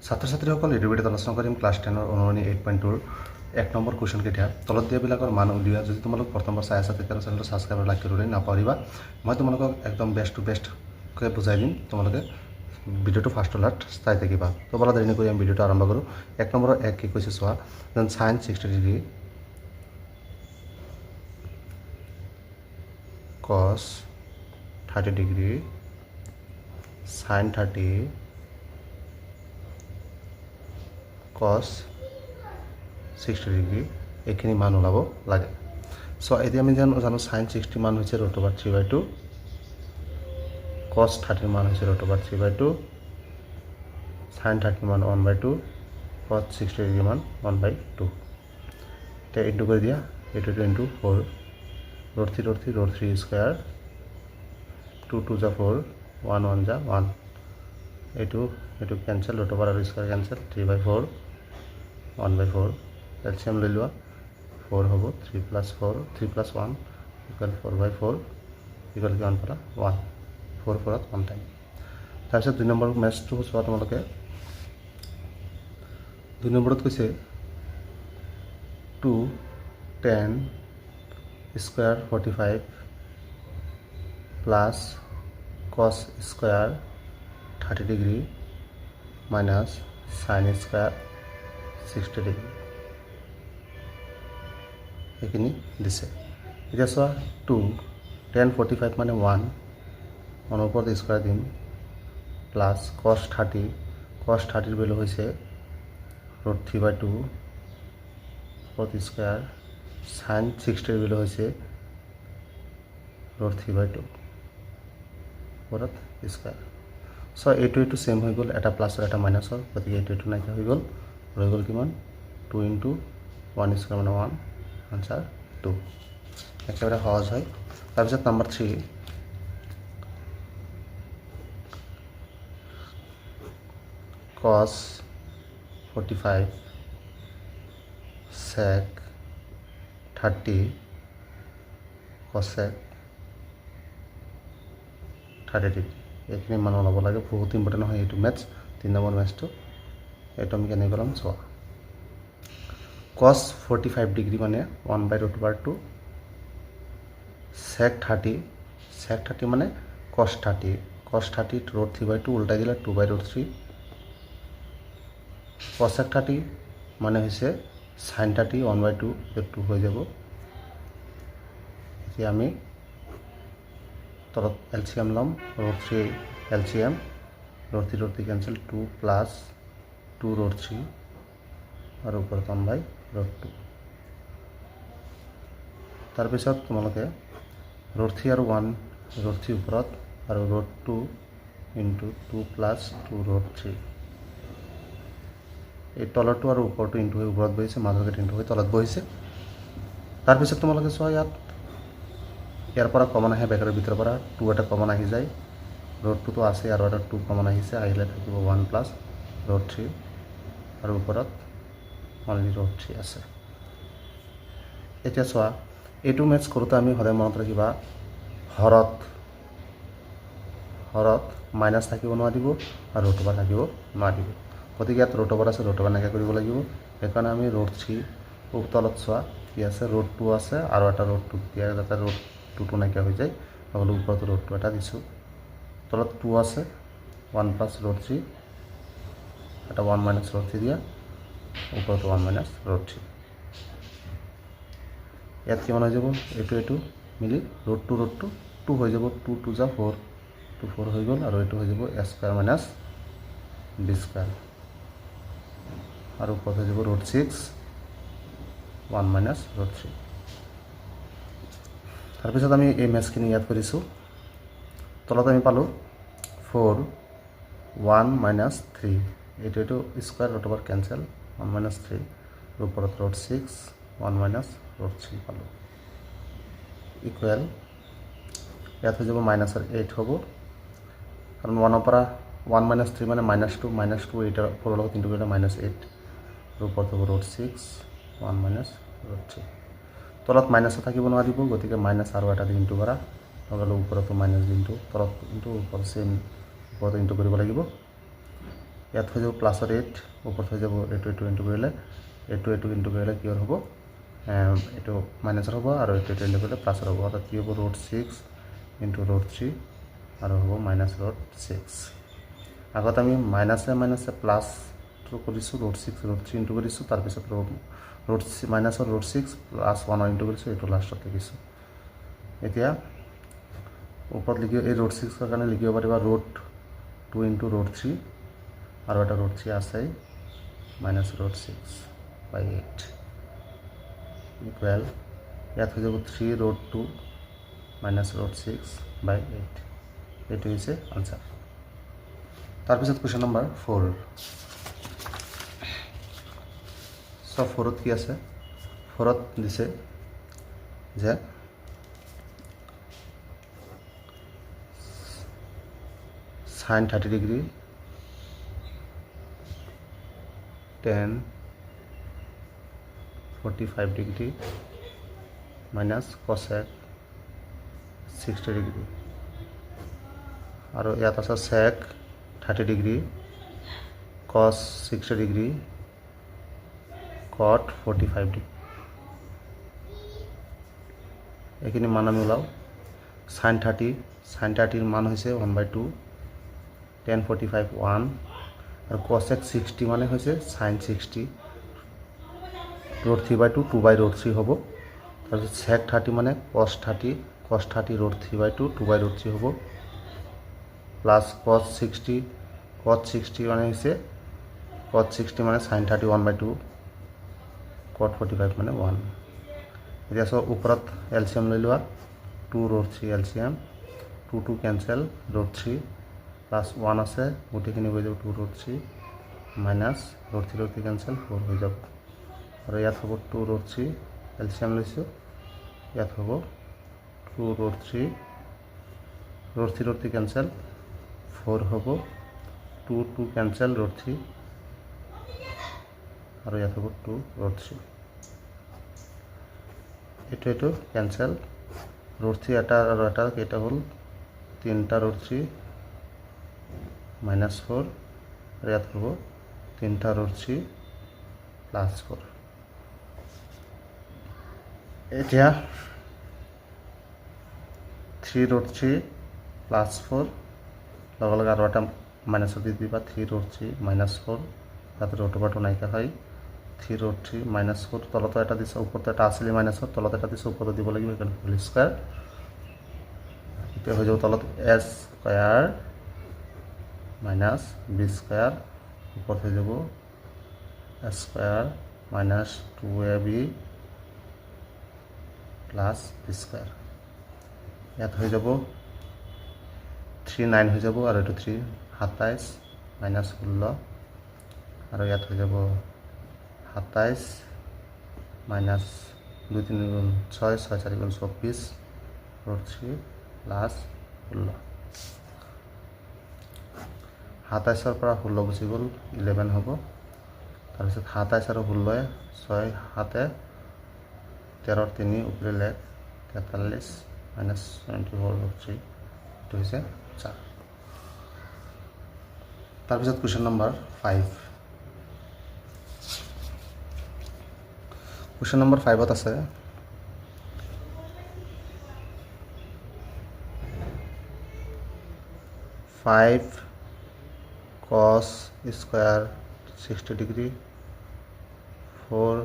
ছাত্ৰ ছাত্ৰীসকল এই ভিডিঅ'ত আলোচনা কৰিম ক্লাছ 10 অনুৰণী 8.2 1 নম্বৰ কুৱেশ্যন কেইটা তলত দিয়াবিলাকৰ মান উলিওৱা। যদি তোমালোক প্ৰথমবাৰ চাই আছা তেতিয়াহ'লে চেনেলটো ছাবস্ক্ৰাইব আৰু লাইক কৰিবলৈ নাপাহৰিবা। মই তোমালোকক একদম বেষ্ট টু বেষ্টকৈ বুজাই দিম, তোমালোকে ভিডিঅ'টো ফাৰ্ষ্টৰ লাষ্ট চাই থাকিবা। তো বলা দেৰি নকৰি আমি ভিডিঅ'টো আৰম্ভ কৰোঁ। 1 নম্বৰৰ 1 কি কৈছে চোৱা, যেন সাইন 60 ডিগ্ৰী কছ 30 ডিগ্ৰী সাইন 30 কছ 60 ডিগ্ৰী এইখিনি মান ওলাব লাগে। চ' এতিয়া আমি জানো সাইন 60 মান হৈছে √3/2, কছ 30 মান হৈছে √3/2, সাইন 30 মান 1/2, কছ 60 ডিগ্ৰী মান 1/2। এতিয়া ইনটু কৰি দিয়া, এইটো ইনটু 4, √3 স্কুৱাৰ, 2 2 যা 4, 1 1 যা 1, এইটো কেঞ্চেল, √, আৰু স্কুৱাৰ কেঞ্চেল, 3/4 1/4। এলচিএম লৈ লোৱা, 4 হ'ব, 3 + 4 3 + 1 = 4/4 = কিমান পালা 1, 4 4ত 1 টাইম। তাৰপিছত 2 নম্বৰ মেথছটো চোৱা তোমালোকে। 2 নম্বৰত কৈছে 2 10 square 45 plus cos square 30 degree minus sine square 60 degree এইখিনি দিছে। এতিয়া চোৱা 2 10 45 মানে 1 ওপৰত স্কুৱাৰ দিম, প্লাছ কছ 30ৰ ভেলু হৈছে √3/2 ওপৰত স্কুৱাৰ, সাইন 60ৰ ভেলু হৈছে √3/2 ওপৰত স্কুৱাৰ। চ' এইটো ছেম হৈ গ'ল, এটা প্লাছৰ এটা মাইনাছৰ, গতিকে এইটো নাইকিয়া হৈ গ'ল, ৰৈ গ'ল কিমান 2 × 1 স্কুৱাৰ মানে 1, আনচাৰ 2। একেবাৰে সহজ হয়। তাৰপিছত নম্বৰ 3 কছ 45 sec 30 cosec 30 ডিগ্ৰী এইখিনি মান ওলাব লাগে। বহুত ইম্পৰ্টেণ্ট হয় এইটো মেথছ। 3 নম্বৰ মেথছটো এইটো আমি কেনেকৈ কৰিম চোৱা। cos 45 ডিগ্ৰী মানে 1/√2, sec 30 মানে cos 30 √3/2 উল্টাই দিলে 2/√3, cosec 30 মানে হৈছে sin 30 1/2 2 হৈ যাব। এতিয়া আমি তলত এলচিএম ল'ম, √3 এলচিএম, √3 কেঞ্চেল, 2 + 2 √3 আৰু ওপৰত 1/√2। তাৰপিছত তোমালোকে √3 আৰু 1, √3 ওপৰত আৰু √2 × 2 + 2 √3, এই তলৰটো আৰু ওপৰটো ইনটু হৈ ওপৰত বহিছে, মাজৰকেইটা ইনটু হৈ তলত বহিছে। তাৰপিছত তোমালোকে চোৱা ইয়াৰ পৰা কমন আহে, বেকাৰৰ ভিতৰৰ পৰা 2 এটা কমন আহি যায়, √2টো আছে আৰু এটা 2 কমন আহিছে, আহিলে থাকিব 1 + √3 আৰু ওপৰত অনলি √3 আছে। এতিয়া চোৱা এইটো মেথছ কৰোঁতে আমি সদায় মনত ৰাখিবা, হৰত মাইনাছ থাকিব নোৱাৰিব আৰু √, থাকিব নোৱাৰিব। গতিকে ইয়াত √, আছে, √, নাইকিয়া কৰিব লাগিব। সেইকাৰণে আমি √3 তলত চোৱা কি আছে, √2 আছে আৰু এটা √2, যাতে √2টো নাইকিয়া হৈ যায়, নহ'লে ওপৰত √2 এটা দিছোঁ, তলত 2 আছে, 1 + √3, এটা 1 - √3 দিয়া, ওপৰত 1 - √3। ইয়াত কিমান হৈ যাব, এইটো মিলি √2 2 হৈ যাব, 2 2 যা 4, 2 4 হৈ গ'ল, আৰু এইটো হৈ যাব a² - b² আৰু ওপৰত হৈ যাব √6 1 - √3। তাৰপিছত আমি এই মেথছখিনি ইয়াত কৰিছোঁ। তলত আমি পালোঁ 4 1 - 3, এইটো স্কুৱাৰ, √, কেঞ্চেল, 1 - 3, ওপৰত √6 1 - √3 পালোঁ, ইকুৱেল ইয়াত হৈ যাব -8 হ'ব, কাৰণ 1ৰ পৰা 1 - 3 মানে -2, -2 8ৰ 4ৰ লগত ইনটু কৰিলে -8, ওপৰত হ'ব √6 1 - √3। তলত মাইনাছ থাকিব নোৱাৰিব, গতিকে মাইনাছ আৰু এটা দি ইনটু কৰা, নহ'লে ওপৰতো মাইনাছ দি ইনটু, তলত ইনটু ওপৰত ছেম, ওপৰত ইনটু কৰিব লাগিব। ইয়াত হৈ যাব প্লাছৰ 8 ওপৰত হৈ যাব এইটো ইনটু কৰিলে এইটো ইনটু কৰিলে কি হ'ব এইটো মাইনাছৰ হ'ব আৰু এইটো ইনটু কৰিলে প্লাছৰ হ'ব অৰ্থাৎ কি হ'ব √6 ইনটু √3 আৰু হ'ব -√6 আগত আমি মাইনাছে প্লাছটো কৰিছোঁ √6 ইনটু কৰিছোঁ তাৰপিছত মাইনাছৰ √6 প্লাছ 1 ইনটু কৰিছোঁ এইটো লাষ্টত লিখিছোঁ এতিয়া ওপৰত লিখি এই √6ৰ কাৰণে লিখিব পাৰিবা √2 ইনটু √3 আৰু এটা √3 আছেই -√6/8 ইকুৱেল ইয়াত হৈ যাব 3√2 -√6/8 এইটো হৈছে আনসাৰ তাৰপিছত কুৱেশ্যন নম্বৰ 4 চ 4ত কি আছে 4ত দিছে যে sin 30 degree tan 45 degree minus cosec 60 degree আৰু ইয়াত আছে sec 30 degree cos 60 degree cot 45 degree এইখিনি মান আমি ওলাও sin 30 মান হৈছে 1/2 tan 45 1 আৰু cosec 60 মানে হৈছে sin 60 √3/2 2/√3 হ'ব তাৰপিছত sec 30 মানে cos 30 √3/2 2/√3 হ'ব প্লাছ cos 60 মানে হৈছে cos 60 মানে sin 30 1/2 cot 45 মানে 1 এতিয়া সব ওপৰত এলচিএম লৈ লোৱা 2√3 এলচিএম 2 কেনসেল √3 প্লাস 1 আছে গোটেইখিনি হৈ যাব 2√3 মাইনাস √3 কেনসেল 4 হৈ যাব আৰু ইয়াত হ'ব 2√3 এলচিএম লৈছো ইয়াত হ'ব 2√3 কেনসেল 4 হ'ব 2 কেনসেল √3 আৰু ইয়াত হ'ব 2√3 এইটো কেনসেল √3 এটা আৰু এটা কেইটা হ'ল তিনটা √3 -4 আৰু ইয়াত হ'ব তিনটা √3 +4 এতিয়া 3√3 +4 লগে লগে আৰু এটা মাইনাছ দি দিবা 3√3 -4 তাতে √2 নাইকা হয় 3√3 -4 তলতে এটা দিছে ওপৰতে এটা আছিল মাইনাছৰ তলতে এটা দিছে ওপৰতে দিব লাগিব এখানে হোল স্কয়াৰ এতিয়া হৈ যাব তলত a square minus b square ওপৰত হৈ যাব a square minus 2ab plus b square ইয়াত হৈ যাব 3 9 হৈ যাব আৰু এটো 3 27 মাইনাছ 16 আৰু ইয়াত হৈ যাব 27 মাইনাছ 2 3 গুণ 6 6 4 গুণ 24 √3 প্লাস 16 27 ৰ পৰা 16 গুচি গ'ল 11 হ'ব তাৰপিছত 27 আৰু 16 6 7 13 3 উপৰে 43 মাইনাছ 24 √3 এটো হৈছে 4 তাৰপিছত কোৱেশ্চন নম্বৰ 5 কোৱেশ্চন নম্বৰ 5 আছে 5 cos square 60 degree 4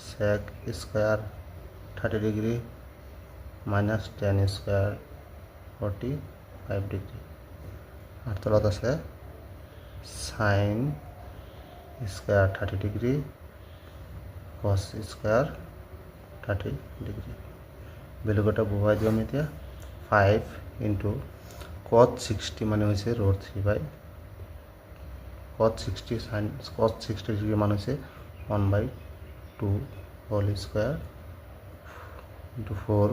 sec square 30 degree minus 10 square 45 degree আর তলত আছে sin square 30 degree cos square 30 degree ভ্যালুটা বহুৱাই দিম এতিয়া 5 cot 60 মানে হৈছে √3 cot 60 sin cos 60 ডিগ্রি মানে হৈছে 1/2 হোল স্কয়ার * 4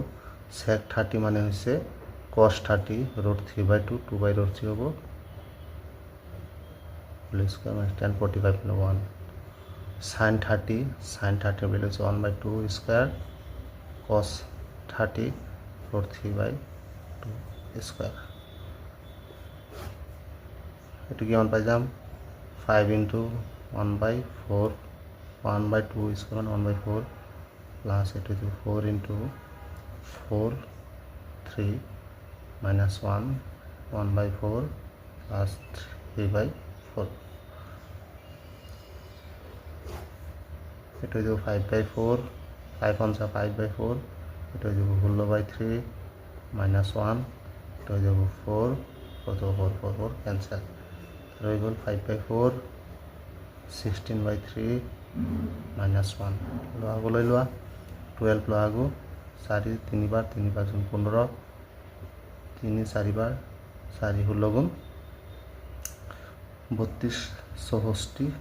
sec 30 মানে হৈছে cos 30 √3/2 2/√3 হ'ব হোল স্কয়ার মানে 10 45 মানে 1 sin 30 ভ্যালু হৈছে 1/2 স্কয়ার cos 30 √3/2 স্কয়ার এটো কিমান পাই যাম 5 into 1/4 1/2 square 1/4 plus it is 4 into 4 3 minus 1 1/4 plus 3/4 it is 5/4 5 on 5/4 it is 16/3 minus 1 it is 4 4 cancel so we will 5/4 16/3 minus 1 লোৱা 12 লোৱা 4 3 বাৰ 3 5 15 3 4 বাৰ 4 16 গুণ 32 64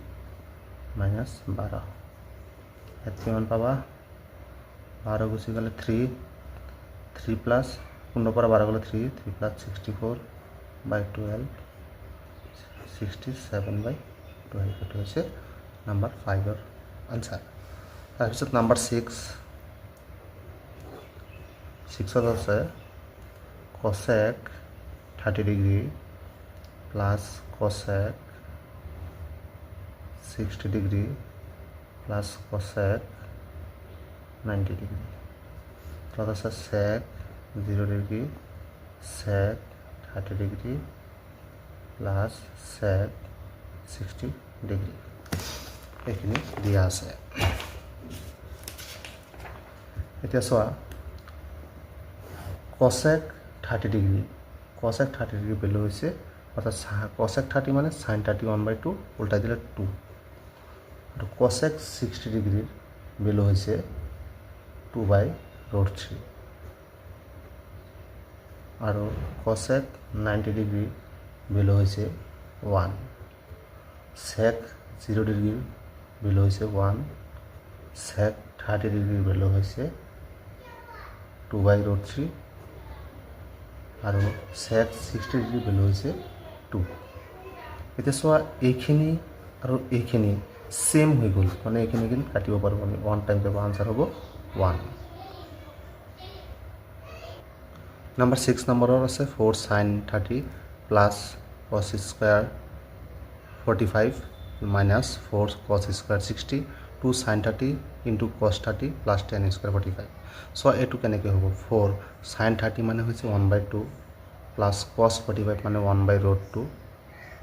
minus 12 ইয়াত কিমান পাবা 12 গুচি গ'লে 3 3 প্লাস 15 পৰা 12 গ'লে 3 3 প্লাস 64/12 67/12 এটা হৈছে নাম্বার 5 এর আনসার তাৰপিছত নাম্বাৰ 6 6 আছে cosec 30 degree plus cosec 60 degree plus cosec 90 degree তাত আছে sec 0 degree sec 30 degree plus sec 60 degree এইখিনি দিয়া আছে এতিয়া চোৱা cosec 30 degree cosec 30 degree value হৈছে অর্থাৎ cosec 30 মানে sin 30 1/2 উল্টা দিলে 2 আর cosec 60 ডিগ্রির ভ্যালু হয়েছে 2/√3 আর cosec 90 ডিগ্রি ভ্যালু হয়েছে 1 sec 0 ডিগ্রির ভ্যালু হয়েছে 1 sec 30 ডিগ্রির ভ্যালু হয়েছে 2/√3 আর sec 60 ডিগ্রি ভ্যালু হয়েছে 2 এটা চোৱা এইখিনি আৰু এইখিনি সেম হৈ গ'ল মানে এইখিনি কিন্তু কাটিব পারবো আমি 1 টাইম দেব আনসার হ'ব 1 নাম্বার 6 নম্বৰৰ আছে 4 sin 30 plus cos square 45 minus 4 cos square 60 2 sin 30 into cos 30 plus 10 square 45 so এটু কেনেকৈ হ'ব 4 sin 30 মানে হৈছে 1/2 plus cos 45 মানে 1/√2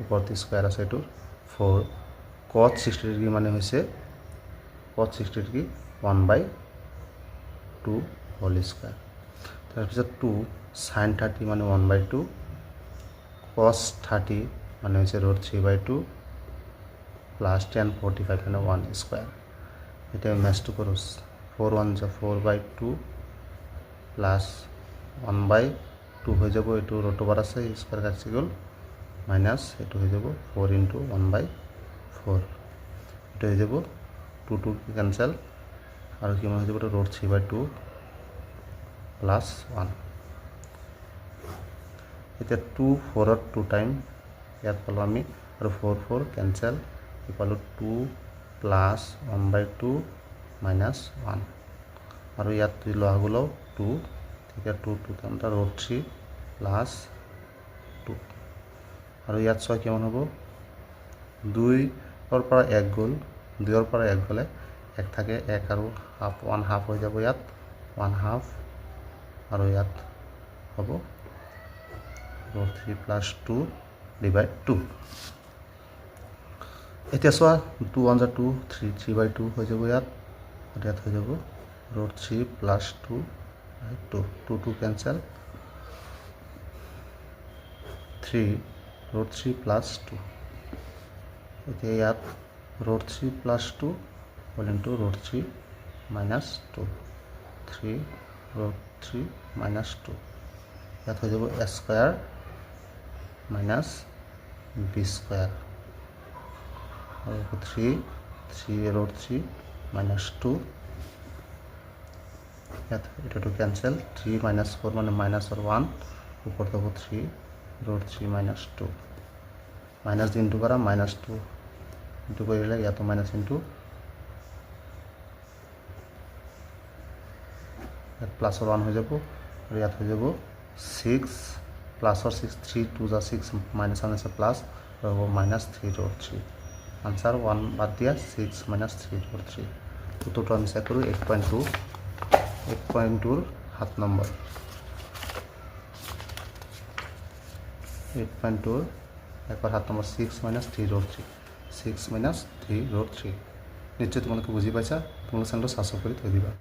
উপরতে স্কয়ার আছে এটু 4 cos 60 ডিগ্রি মানে হৈছে cos 60 ডিগ্রি 1/2 হোল স্কয়ার তাৰপিছত 2 sin 30 মানে 1/2 cos 30 মানে হৈছে √3/2 plus 10 45 মানে 1 স্কয়ার এটা ম্যাচটো করুস 4 1 যা 4/2 plus 1/2 হয়ে যাব এটু √ ওভার আছে স্কয়ার কাটছি গল মাইনাস এটু হয়ে যাব 4 into 1/4 এটা হয়ে যাব 2 2 ক্যান্সেল আর কি হয়ে যাব √3/2 plus 1 এটা 2 4 আর 2 টাইম ইয়াত পালো আমি আর 4 4 ক্যান্সেল ইকুয়াল 2 plus 1/2 minus 1 আর ইয়াত লোৱা গ'ল 2 ঠিক আছে 2 2 কামটা √3 plus 2 আর ইয়াত ছয় কেমন হ'ব 2 এর পৰা 1 গ'ল 2 এৰ পৰা 1 গ'লে 1 থাকে 1 আৰু হাফ 1 হাফ হৈ যাব ইয়াত 1 হাফ আৰু ইয়াত হ'ব √3 plus 2 divide 2 এতিয়া চোৱা 2 1 যা 2 3 3/2 হৈ যাব ইয়াত আৰু ইয়াত হৈ যাব √3 plus 2 2 2 2 cancel 3 √3 plus 2 এতিয়া ইয়াত √3 plus 2 whole into √3 minus 2 3 √3 minus 2 ইয়াত হৈ যাব a square minus b square और 3 √3 minus 2 এটা টু ক্যান্সেল 3 minus 4 মানে minus और 1 ऊपर तो 3 √3 minus 2 माइनस इंटू करा minus 2 इंटू कर या तो माइनस इंटू प्लस और 1 हो যাব और ইয়াত हो যাব 6 प्लस और 6 3 2 जा 6 माइनस आने से प्लस और वो -3 √3 আনসার 1 বাদ দিয়া 6 মাইনাস 3 √3 উত্তৰটো আমি চেক কৰোঁ 8.2 8.2 7 নম্বৰ 8.2 7 নম্বৰ 6 মাইনাছ 3 √3 6 মাইনাছ 3 √3 নিশ্চয় তোমালোকে বুজি পাইছা তোমালোকে চেনেলটো ছাবস্ক্ৰাইব কৰি থৈ দিবা।